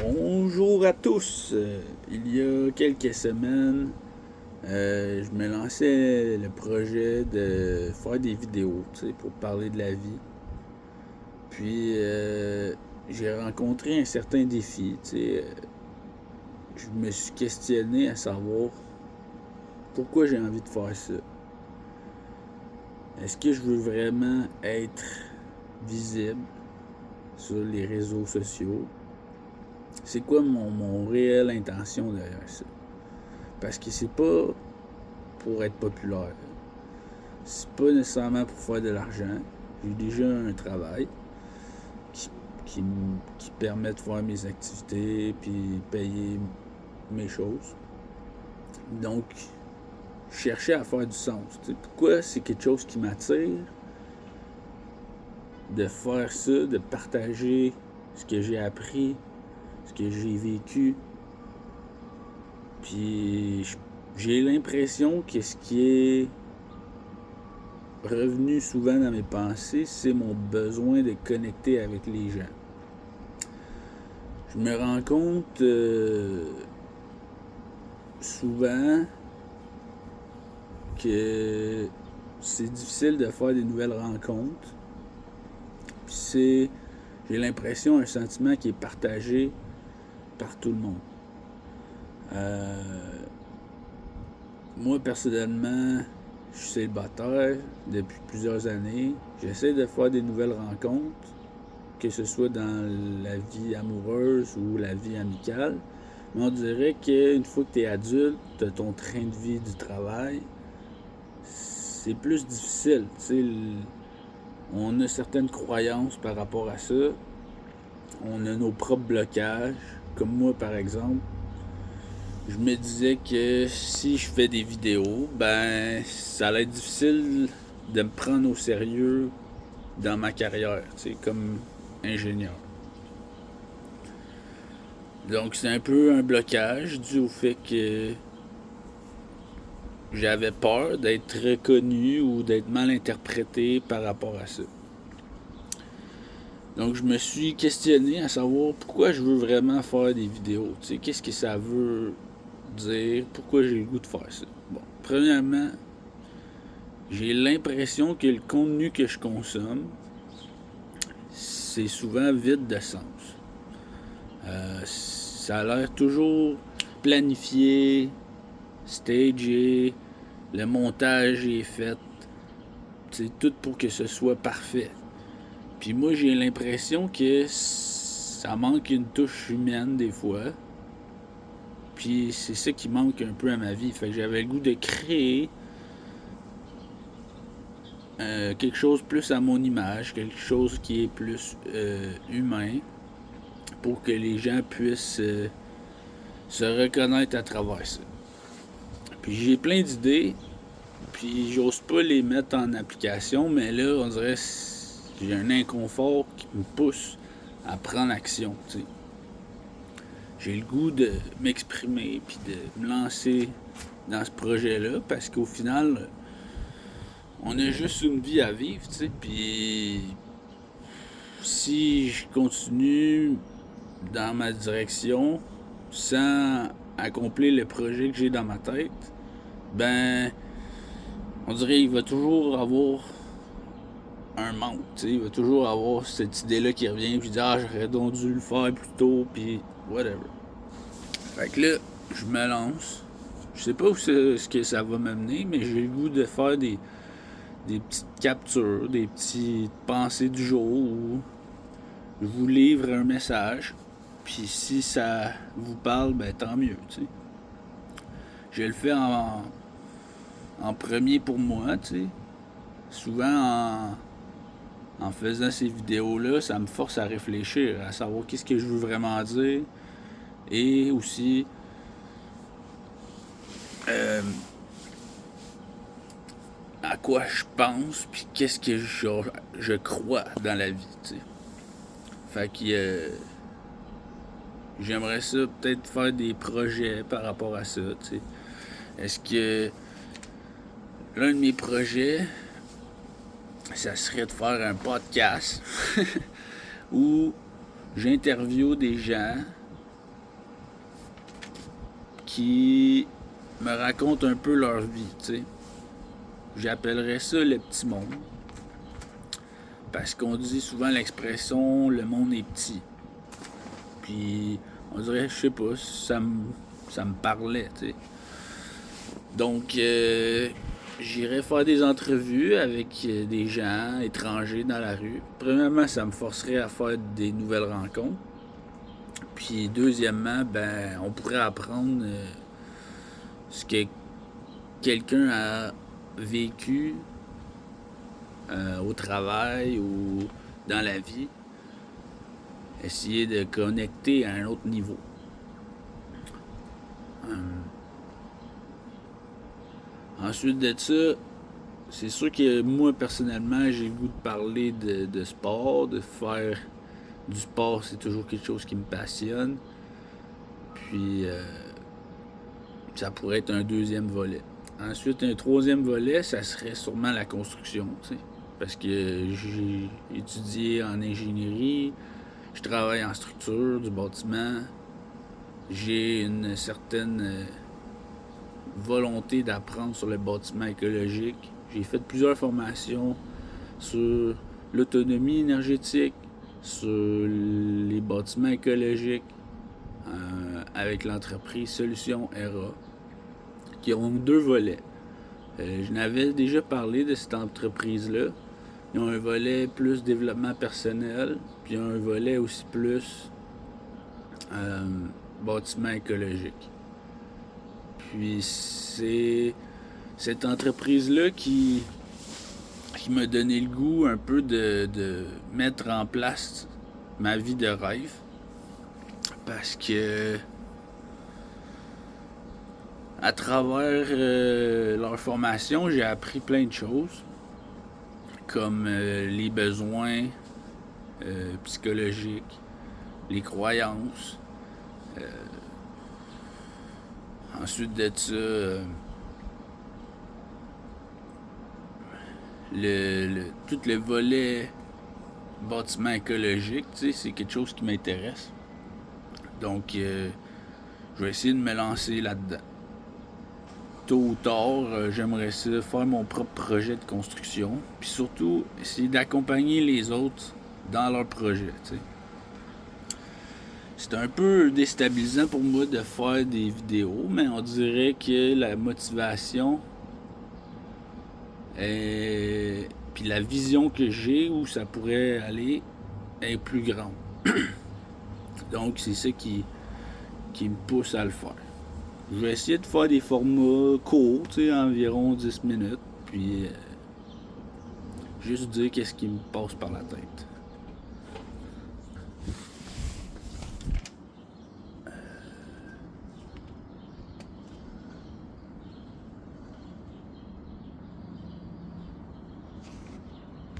Bonjour à tous. Il y a quelques semaines, je me lançais le projet de faire des vidéos, pour parler de la vie. Puis, j'ai rencontré un certain défi, je me suis questionné à savoir pourquoi j'ai envie de faire ça. Est-ce que je veux vraiment être visible sur les réseaux sociaux? C'est quoi mon réelle intention derrière ça? Parce que c'est pas pour être populaire. C'est pas nécessairement pour faire de l'argent. J'ai déjà un travail qui, qui permet de faire mes activités puis payer mes choses. Donc, je cherchais à faire du sens. Pourquoi c'est quelque chose qui m'attire de faire ça, de partager ce que j'ai appris, ce que j'ai vécu. Puis j'ai l'impression que ce qui est revenu souvent dans mes pensées, c'est mon besoin de connecter avec les gens. Je me rends compte souvent que c'est difficile de faire des nouvelles rencontres. Puis j'ai l'impression, un sentiment qui est partagé par tout le monde. Moi, personnellement, je suis célibataire depuis plusieurs années. J'essaie de faire des nouvelles rencontres, que ce soit dans la vie amoureuse ou la vie amicale. Mais on dirait qu'une fois que tu es adulte, tu as ton train de vie du travail, c'est plus difficile. On a certaines croyances par rapport à ça. On a nos propres blocages. Comme moi, par exemple, je me disais que si je fais des vidéos, ben ça allait être difficile de me prendre au sérieux dans ma carrière, comme ingénieur. Donc c'est un peu un blocage dû au fait que j'avais peur d'être reconnu ou d'être mal interprété par rapport à ça. Donc je me suis questionné à savoir pourquoi je veux vraiment faire des vidéos. Qu'est-ce que ça veut dire, pourquoi j'ai le goût de faire ça. Bon, premièrement, j'ai l'impression que le contenu que je consomme, c'est souvent vide de sens. Ça a l'air toujours planifié, stagé, le montage est fait, c'est tout pour que ce soit parfait. Puis moi, j'ai l'impression que ça manque une touche humaine des fois. Puis c'est ça qui manque un peu à ma vie. Fait que j'avais le goût de créer quelque chose plus à mon image, quelque chose qui est plus humain, pour que les gens puissent se reconnaître à travers ça. Puis j'ai plein d'idées, puis j'ose pas les mettre en application, mais là, on dirait que j'ai un inconfort qui me pousse à prendre action, t'sais. J'ai le goût de m'exprimer, puis de me lancer dans ce projet-là, parce qu'au final, on a juste une vie à vivre, puis si je continue dans ma direction sans accomplir le projet que j'ai dans ma tête, ben, on dirait qu'il va toujours avoir un manque, il va toujours avoir cette idée-là qui revient, puis dire, j'aurais donc dû le faire plus tôt, puis whatever. Fait que là, je me lance. Je sais pas où ce que ça va m'amener, mais j'ai le goût de faire des petites captures, des petites pensées du jour où je vous livre un message. Puis si ça vous parle, ben tant mieux, Je le fais en premier pour moi, Souvent en faisant ces vidéos-là, ça me force à réfléchir, à savoir qu'est-ce que je veux vraiment dire. Et aussi à quoi je pense, puis qu'est-ce que je crois dans la vie, Fait que j'aimerais ça peut-être faire des projets par rapport à ça, Est-ce que l'un de mes projets, ça serait de faire un podcast où j'interviewe des gens qui me racontent un peu leur vie, tu sais. J'appellerais ça le petit monde. Parce qu'on dit souvent l'expression le monde est petit. Puis on dirait, je sais pas, ça me parlait, tu sais. Donc j'irais faire des entrevues avec des gens étrangers dans la rue. Premièrement, ça me forcerait à faire des nouvelles rencontres. Puis deuxièmement, ben on pourrait apprendre ce que quelqu'un a vécu au travail ou dans la vie. Essayer de connecter à un autre niveau. Ensuite de ça, c'est sûr que moi, personnellement, j'ai le goût de parler de sport, de faire du sport, c'est toujours quelque chose qui me passionne. Puis, ça pourrait être un deuxième volet. Ensuite, un troisième volet, ça serait sûrement la construction, tu sais. Parce que j'ai étudié en ingénierie, je travaille en structure du bâtiment, j'ai une certaine volonté d'apprendre sur le bâtiment écologique. J'ai fait plusieurs formations sur l'autonomie énergétique, sur les bâtiments écologiques, avec l'entreprise Solutions ERA, qui ont deux volets. Je n'avais déjà parlé de cette entreprise-là. Ils ont un volet plus développement personnel, puis un volet aussi plus bâtiment écologique. Puis c'est cette entreprise-là qui m'a donné le goût un peu de mettre en place ma vie de rêve. Parce que à travers leur formation, j'ai appris plein de choses, comme les besoins psychologiques, les croyances. Ensuite de ça, tout le volet bâtiment écologique, tu sais, c'est quelque chose qui m'intéresse. Donc, je vais essayer de me lancer là-dedans. Tôt ou tard, j'aimerais ça faire mon propre projet de construction, puis surtout essayer d'accompagner les autres dans leur projet, tu sais. C'est un peu déstabilisant pour moi de faire des vidéos, mais on dirait que la motivation puis la vision que j'ai où ça pourrait aller est plus grande. Donc c'est ça qui me pousse à le faire. Je vais essayer de faire des formats courts, tu sais, environ 10 minutes, puis juste dire qu'est-ce qui me passe par la tête.